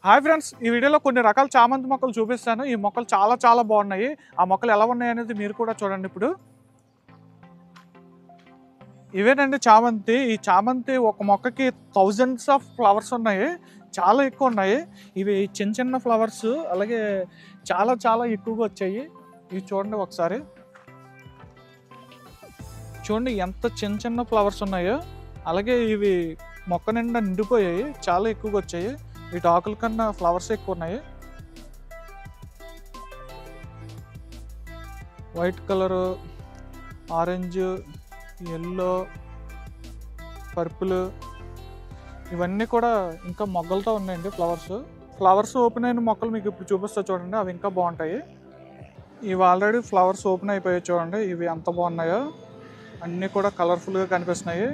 Hi friends, ఈ వీడియోలో కొన్ని రకాల చామంతి మొక్కలు చూపిస్తాను. ఈ మొక్కలు చాలా బాగున్నాయి. ఆ మొక్కలు ఎలా ఉన్నాయి అనేది మీరు కూడా చూడండి. ఇప్పుడు ఇవేనండి చామంతి. ఈ చామంతి ఒక మొక్కకి థౌజండ్స్ ఆఫ్ ఫ్లవర్స్ ఉన్నాయి, చాలా ఎక్కువ ఉన్నాయి. ఇవి చిన్న ఫ్లవర్స్, అలాగే చాలా ఎక్కువగా వచ్చాయి. ఇవి చూడండి ఒకసారి, చూడండి ఎంత చిన్న ఫ్లవర్స్ ఉన్నాయో. అలాగే ఇవి మొక్క నిండా నిండిపోయాయి, చాలా ఎక్కువగా వచ్చాయి. వీటి ఆకుల కన్నా ఫ్లవర్స్ ఎక్కువ ఉన్నాయి. White colour, orange, yellow, purple, ఇవన్నీ కూడా ఇంకా మొగ్గలతో ఉన్నాయండి. ఫ్లవర్స్ ఓపెన్ అయిన మొక్కలు మీకు ఇప్పుడు చూపిస్తా చూడండి. అవి ఇంకా బాగుంటాయి. ఇవి ఆల్రెడీ ఫ్లవర్స్ ఓపెన్ అయిపోయాయి చూడండి. ఇవి ఎంత బాగున్నాయో, అన్నీ కూడా కలర్ఫుల్గా కనిపిస్తున్నాయి.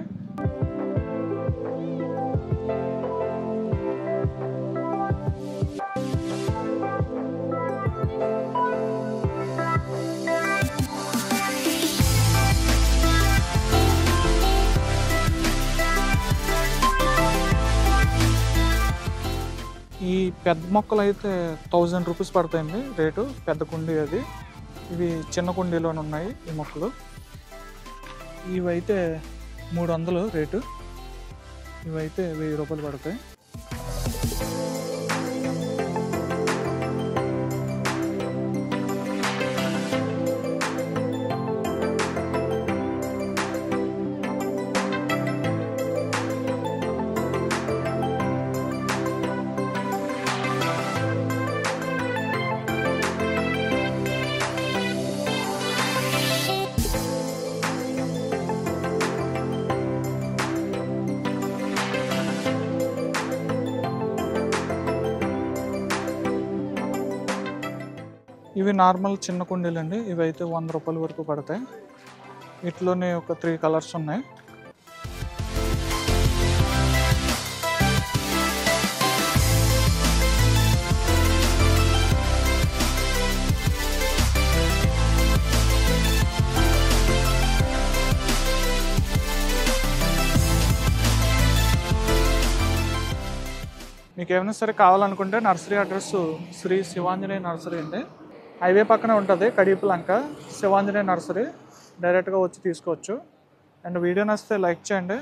ఈ పెద్ద మొక్కలు అయితే 1000 రూపీస్ పడతాయండి రేటు, పెద్ద కుండీ అది. ఇవి చిన్న కుండీలోనే ఉన్నాయి ఈ మొక్కలు. ఇవైతే 300 రేటు, ఇవైతే 1000 రూపాయలు పడతాయి. ఇవి నార్మల్ చిన్న కుండీలు అండి. ఇవైతే 100 రూపాయల వరకు పడతాయి. వీటిలోనే ఒక 3 కలర్స్ ఉన్నాయి. మీకు ఏమైనా సరే కావాలనుకుంటే nursery address Shri Shivanjaneya nursery అండి. హైవే పక్కనే ఉంటుంది, కడియపులంక శివాంజనేయ నర్సరీ. డైరెక్ట్గా వచ్చి తీసుకోవచ్చు. అండ్ వీడియో నచ్చితే లైక్ చేయండి.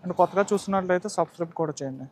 అండ్ కొత్తగా చూస్తున్నట్లయితే సబ్స్క్రైబ్ కూడా చేయండి.